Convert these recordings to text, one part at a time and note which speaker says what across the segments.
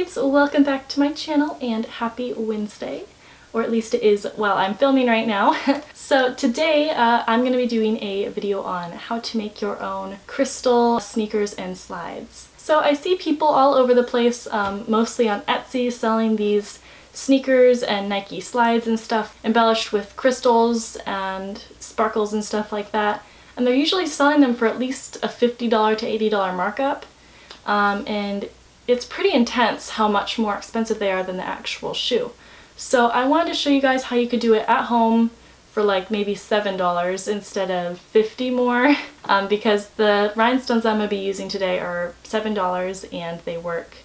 Speaker 1: peeps, welcome back to my channel and happy Wednesday. Or at least it is while I'm filming right now. So today I'm going to be doing a video on how to make your own crystal sneakers and slides. So I see people all over the place, mostly on Etsy, selling these sneakers and Nike slides and stuff embellished with crystals and sparkles and stuff like that. And they're usually selling them for at least a $50 to $80 markup. And it's pretty intense how much more expensive they are than the actual shoe. So I wanted to show you guys how you could do it at home for like maybe $7 instead of $50 more, because the rhinestones I'm going to be using today are $7 and they work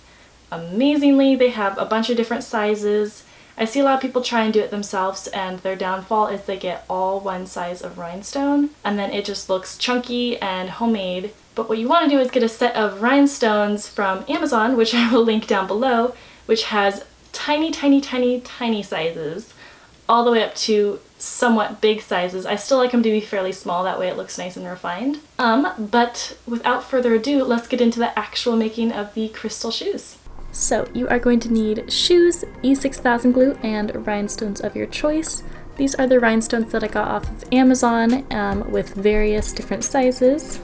Speaker 1: amazingly. They have a bunch of different sizes. I see a lot of people try and do it themselves, and their downfall is they get all one size of rhinestone and then it just looks chunky and homemade. But what you want to do is get a set of rhinestones from Amazon, which I will link down below, which has tiny, tiny, tiny, tiny sizes, all the way up to somewhat big sizes. I still like them to be fairly small, that way it looks nice and refined. But without further ado, let's get into the actual making of the crystal shoes. So you are going to need shoes, E6000 glue, and rhinestones of your choice. These are the rhinestones that I got off of Amazon with various different sizes,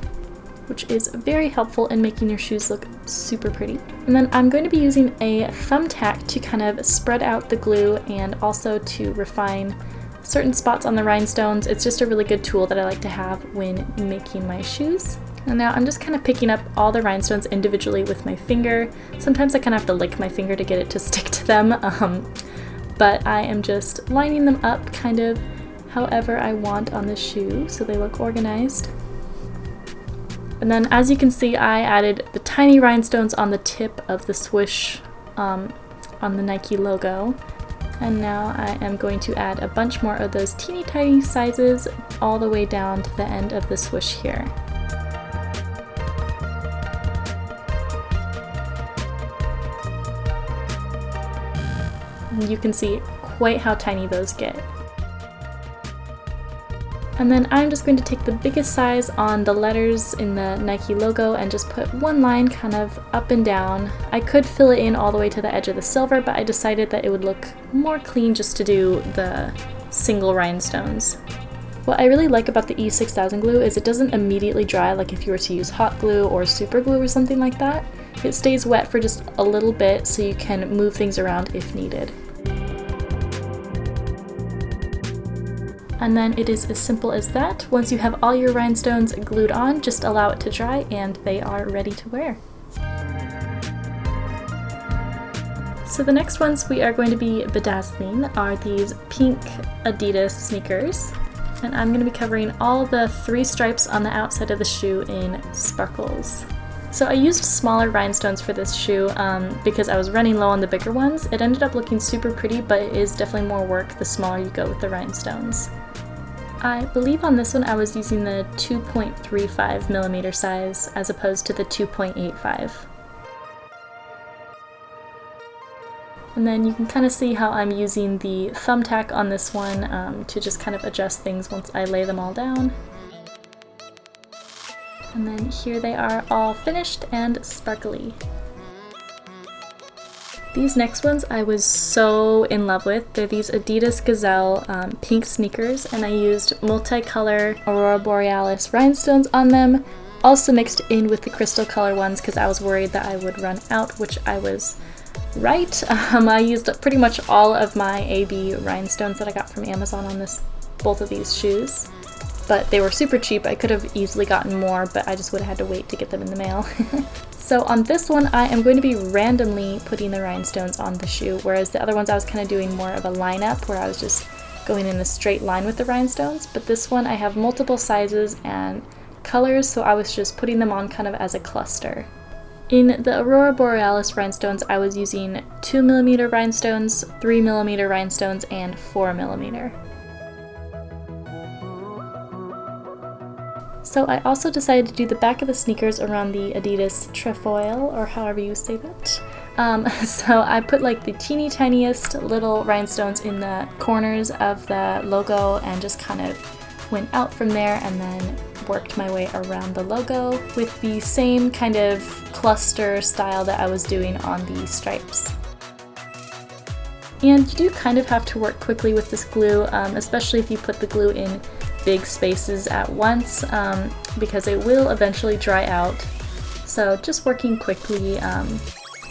Speaker 1: which is very helpful in making your shoes look super pretty. And then I'm going to be using a thumbtack to kind of spread out the glue and also to refine certain spots on the rhinestones. It's just a really good tool that I like to have when making my shoes. And now I'm just kind of picking up all the rhinestones individually with my finger. Sometimes I kind of have to lick my finger to get it to stick to them, but I am just lining them up kind of however I want on the shoe so they look organized. And then as you can see, I added the tiny rhinestones on the tip of the swoosh on the Nike logo. And now I am going to add a bunch more of those teeny tiny sizes all the way down to the end of the swoosh here. And you can see quite how tiny those get. And then I'm just going to take the biggest size on the letters in the Nike logo and just put one line kind of up and down. I could fill it in all the way to the edge of the silver, but I decided that it would look more clean just to do the single rhinestones. What I really like about the E6000 glue is it doesn't immediately dry like if you were to use hot glue or super glue or something like that. It stays wet for just a little bit so you can move things around if needed. And then it is as simple as that. Once you have all your rhinestones glued on, just allow it to dry and they are ready to wear. So the next ones we are going to be bedazzling are these pink Adidas sneakers. And I'm going to be covering all the 3 stripes on the outside of the shoe in sparkles. So I used smaller rhinestones for this shoe because I was running low on the bigger ones. It ended up looking super pretty, but it is definitely more work the smaller you go with the rhinestones. I believe on this one I was using the 2.35 millimeter size as opposed to the 2.85. And then you can kind of see how I'm using the thumbtack on this one to just kind of adjust things once I lay them all down. And then here they are all finished and sparkly. These next ones I was so in love with. They're these Adidas Gazelle pink sneakers, and I used multicolor Aurora Borealis rhinestones on them, also mixed in with the crystal color ones because I was worried that I would run out, which I was right. I used pretty much all of my AB rhinestones that I got from Amazon on both of these shoes. But they were super cheap. I could have easily gotten more, but I just would have had to wait to get them in the mail. So on this one, I am going to be randomly putting the rhinestones on the shoe, whereas the other ones I was kind of doing more of a lineup where I was just going in a straight line with the rhinestones. But this one I have multiple sizes and colors, so I was just putting them on kind of as a cluster. In the Aurora Borealis rhinestones, I was using 2mm rhinestones, 3mm rhinestones, and 4mm. So I also decided to do the back of the sneakers around the Adidas trefoil, or however you say that. So I put like the teeny tiniest little rhinestones in the corners of the logo and just kind of went out from there and then worked my way around the logo with the same kind of cluster style that I was doing on the stripes. And you do kind of have to work quickly with this glue, especially if you put the glue in big spaces at once, because it will eventually dry out. So just working quickly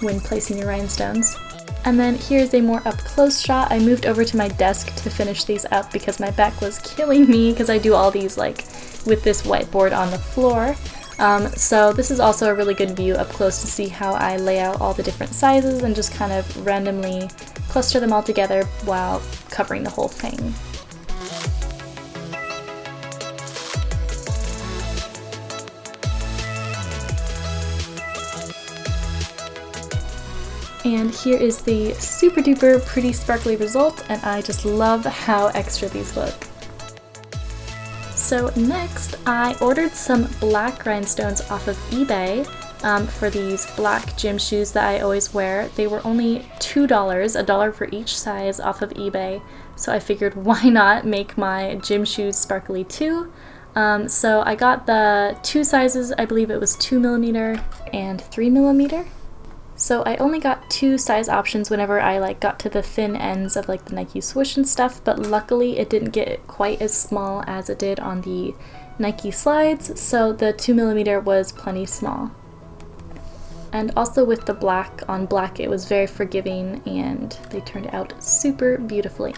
Speaker 1: when placing your rhinestones. And then here's a more up-close shot. I moved over to my desk to finish these up because my back was killing me because I do all these like with this whiteboard on the floor. So this is also a really good view up close to see how I lay out all the different sizes and just kind of randomly cluster them all together while covering the whole thing. And here is the super duper pretty sparkly result, and I just love how extra these look. So next, I ordered some black rhinestones off of eBay for these black gym shoes that I always wear. They were only $2, $1 for each size off of eBay, so I figured why not make my gym shoes sparkly too. So I got the two sizes, I believe it was 2mm and 3mm. So I only got two size options whenever I like got to the thin ends of like the Nike swoosh and stuff, but luckily it didn't get quite as small as it did on the Nike slides, so the 2mm was plenty small. And also with the black on black, it was very forgiving and they turned out super beautifully.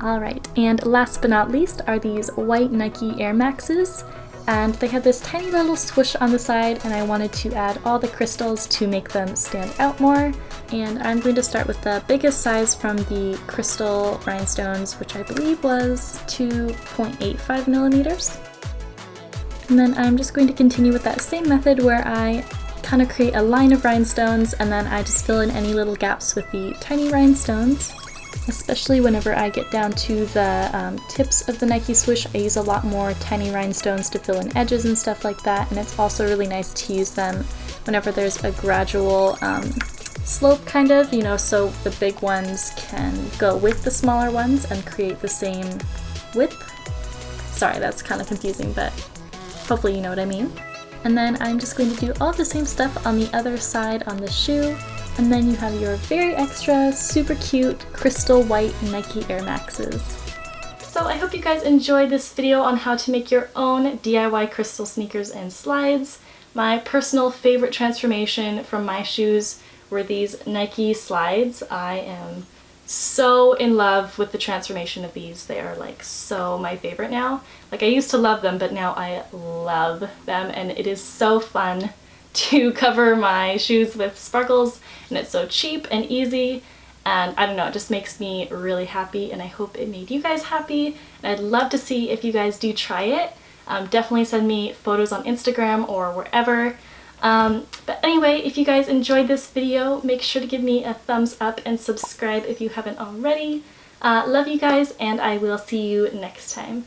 Speaker 1: Alright, and last but not least are these white Nike Air Maxes. And they have this tiny little swoosh on the side, and I wanted to add all the crystals to make them stand out more. And I'm going to start with the biggest size from the crystal rhinestones, which I believe was 2.85mm. And then I'm just going to continue with that same method where I kind of create a line of rhinestones and then I just fill in any little gaps with the tiny rhinestones. Especially whenever I get down to the tips of the Nike swoosh, I use a lot more tiny rhinestones to fill in edges and stuff like that, and it's also really nice to use them whenever there's a gradual slope kind of, you know, so the big ones can go with the smaller ones and create the same width. Sorry, that's kind of confusing, but hopefully you know what I mean. And then I'm just going to do all the same stuff on the other side on the shoe. And then you have your very extra, super cute, crystal white Nike Air Maxes. So I hope you guys enjoyed this video on how to make your own DIY crystal sneakers and slides. My personal favorite transformation from my shoes were these Nike slides. I am so in love with the transformation of these. They are like so my favorite now. Like I used to love them, but now I love them, and it is so fun to cover my shoes with sparkles, and it's so cheap and easy, and I don't know, it just makes me really happy, and I hope it made you guys happy, and I'd love to see if you guys do try it. Definitely send me photos on Instagram or wherever. But anyway, if you guys enjoyed this video, make sure to give me a thumbs up and subscribe if you haven't already. Love you guys, and I will see you next time.